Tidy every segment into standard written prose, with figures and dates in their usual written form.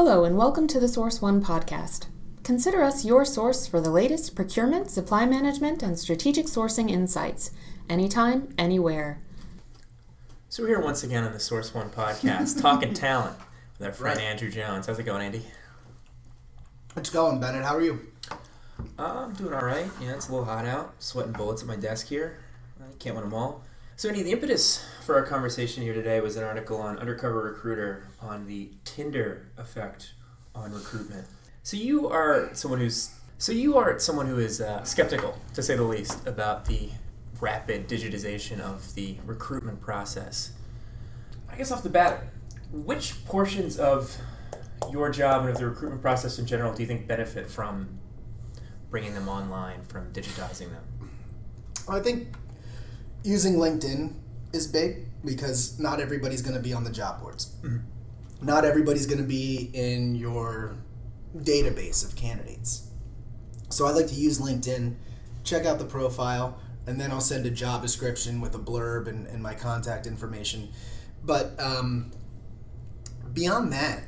Hello and welcome to the Source One podcast. Consider us your source for the latest procurement, supply management, and strategic sourcing insights, anytime, anywhere. So we're here once again on the Source One podcast, talking talent with our friend Andrew Jones. How's it going, Andy? It's going, Bennett. How are you? I'm doing all right. Yeah, it's a little hot out. Sweating bullets at my desk here. I can't win them all. So, Andy, the impetus for our conversation here today was an article on Undercover Recruiter on the Tinder effect on recruitment. So you are someone who is skeptical, to say the least, about the rapid digitization of the recruitment process. I guess off the bat, which portions of your job and of the recruitment process in general do you think benefit from bringing them online, from digitizing them? I think using LinkedIn is big because not everybody's going to be on the job boards. Mm-hmm. Not everybody's going to be in your database of candidates. So I like to use LinkedIn, check out the profile, and then I'll send a job description with a blurb and my contact information. But beyond that,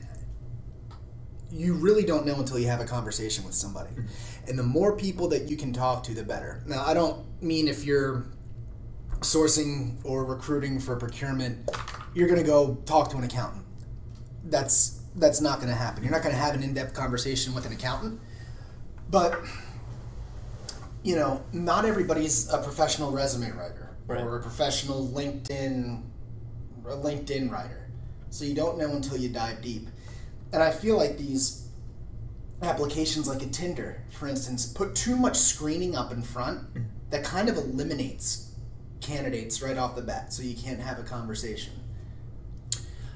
you really don't know until you have a conversation with somebody. Mm-hmm. And the more people that you can talk to, the better. Now, I don't mean if you're sourcing or recruiting for procurement, you're going to go talk to an accountant. That's not going to happen. You're not going to have an in-depth conversation with an accountant. But, not everybody's a professional resume writer or a professional LinkedIn writer. So you don't know until you dive deep. And I feel like these applications like a Tinder, for instance, put too much screening up in front that kind of eliminates candidates right off the bat, so you can't have a conversation.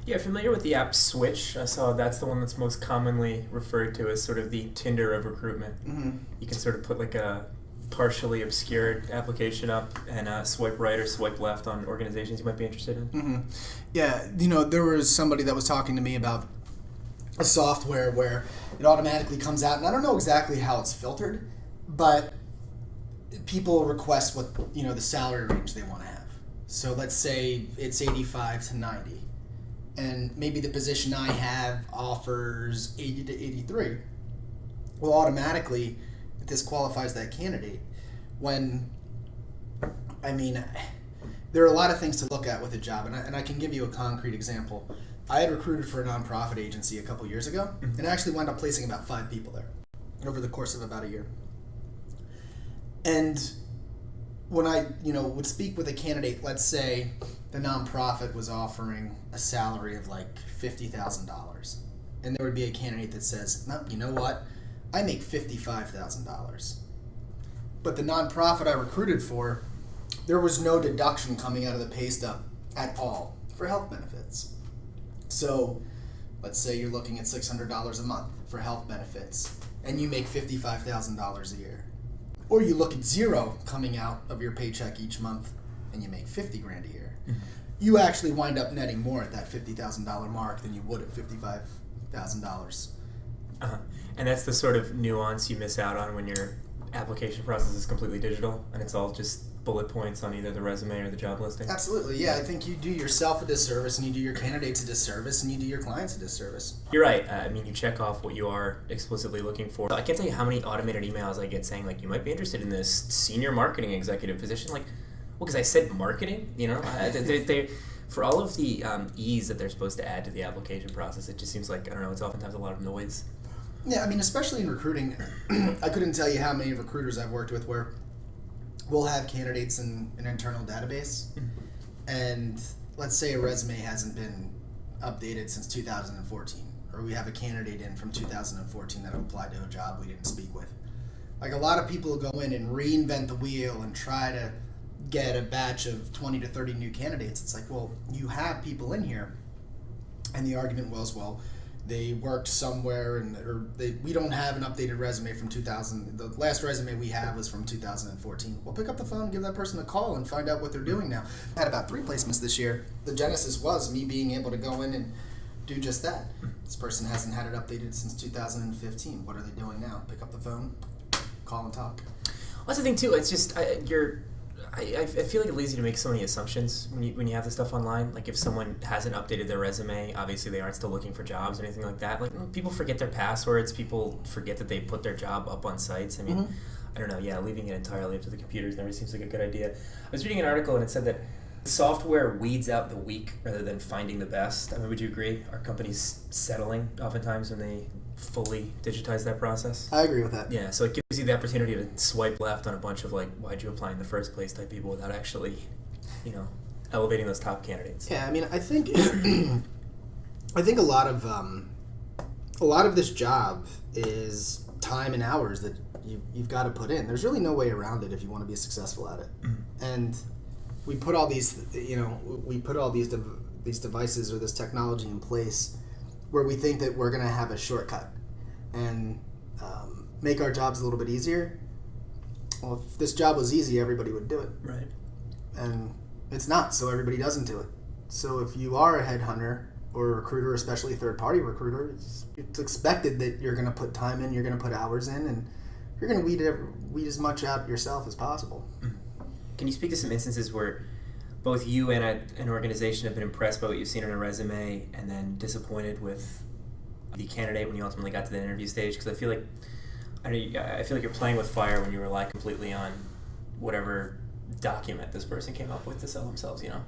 Yeah, familiar with the app Switch? I saw that's the one that's most commonly referred to as sort of the Tinder of recruitment. Mm-hmm. You can sort of put like a partially obscured application up and swipe right or swipe left on organizations you might be interested in. Mm-hmm. Yeah, there was somebody that was talking to me about a software where it automatically comes out, and I don't know exactly how it's filtered, but people request what the salary range they want to have. So let's say it's 85 to 90, and maybe the position I have offers 80 to 83. Well, automatically it disqualifies that candidate. There are a lot of things to look at with a job, and I can give you a concrete example. I had recruited for a nonprofit agency a couple years ago, and I actually wound up placing about 5 people there over the course of about a year. And when I, would speak with a candidate, let's say the nonprofit was offering a salary of like $50,000, and there would be a candidate that says, "No, you know what? I make $55,000." But the nonprofit I recruited for, there was no deduction coming out of the pay stub at all for health benefits. So let's say you're looking at $600 a month for health benefits, and you make $55,000 a year. Or you look at zero coming out of your paycheck each month and you make $50,000 a year. Mm-hmm. You actually wind up netting more at that $50,000 mark than you would at $55,000. Uh-huh. And that's the sort of nuance you miss out on when your application process is completely digital and it's all just bullet points on either the resume or the job listing. Absolutely, yeah. I think you do yourself a disservice, and you do your candidates a disservice, and you do your clients a disservice. You're right. You check off what you are explicitly looking for. I can't tell you how many automated emails I get saying, like, you might be interested in this senior marketing executive position. Like, well, because I said marketing, they for all of the ease that they're supposed to add to the application process, it just seems like, I don't know, it's oftentimes a lot of noise. Yeah, especially in recruiting, I couldn't tell you how many recruiters I've worked with where we'll have candidates in an internal database, and let's say a resume hasn't been updated since 2014, or we have a candidate in from 2014 that applied to a job we didn't speak with. Like, a lot of people go in and reinvent the wheel and try to get a batch of 20 to 30 new candidates. It's like, well, you have people in here, and the argument was, well, they worked somewhere, we don't have an updated resume from 2000. The last resume we have was from 2014. Well, pick up the phone and give that person a call and find out what they're doing now. I had about 3 placements this year. The genesis was me being able to go in and do just that. This person hasn't had it updated since 2015. What are they doing now? Pick up the phone, call and talk. Well, that's the thing too. It's just I feel like it's easy to make so many assumptions when you have this stuff online. Like if someone hasn't updated their resume, obviously they aren't still looking for jobs or anything like that. Like people forget their passwords. People forget that they put their job up on sites. I mean, I don't know. Yeah, leaving it entirely up to the computers never seems like a good idea. I was reading an article and it said that software weeds out the weak rather than finding the best. I mean, would you agree? Are companies settling oftentimes when they fully digitize that process? I agree with that. Yeah, so it gives you the opportunity to swipe left on a bunch of like, why'd you apply in the first place type people without actually, elevating those top candidates. Yeah, I mean, I think I think a lot of this job is time and hours that you've got to put in. There's really no way around it if you want to be successful at it. And we put all these, these devices or this technology in place where we think that we're going to have a shortcut and make our jobs a little bit easier. Well, if this job was easy, everybody would do it. Right. And it's not, so everybody doesn't do it. So if you are a headhunter or a recruiter, especially a third-party recruiter, it's expected that you're going to put time in, you're going to put hours in, and you're going to weed as much out yourself as possible. Can you speak to some instances where both you and an organization have been impressed by what you've seen on a resume and then disappointed with the candidate when you ultimately got to the interview stage? Because I feel like you're playing with fire when you rely completely on whatever document this person came up with to sell themselves, Yeah,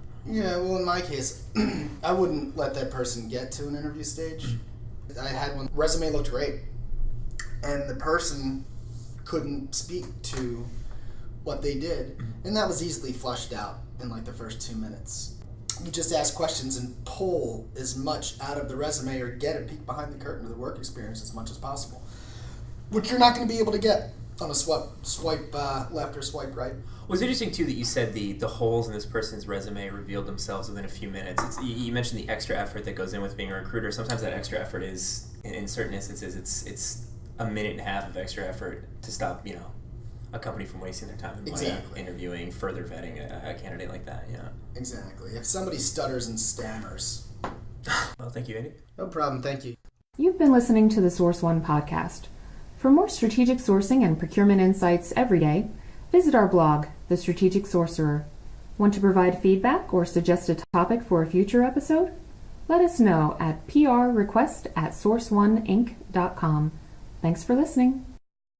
well, in my case, I wouldn't let that person get to an interview stage. I had one resume looked great, and the person couldn't speak to what they did, and that was easily flushed out in like the first 2 minutes. You just ask questions and pull as much out of the resume or get a peek behind the curtain of the work experience as much as possible, which you're not going to be able to get on a swipe left or swipe right. Well, it's interesting, too, that you said the holes in this person's resume revealed themselves within a few minutes. You mentioned the extra effort that goes in with being a recruiter. Sometimes that extra effort is, in certain instances, it's a minute and a half of extra effort to stop, a company from wasting their time and money interviewing, further vetting a candidate like that. Yeah. Exactly. If somebody stutters and stammers. Well, thank you, Andy. No problem. Thank you. You've been listening to the Source One podcast. For more strategic sourcing and procurement insights every day, visit our blog, The Strategic Sorcerer. Want to provide feedback or suggest a topic for a future episode? Let us know at prrequest@sourceoneinc.com. Thanks for listening.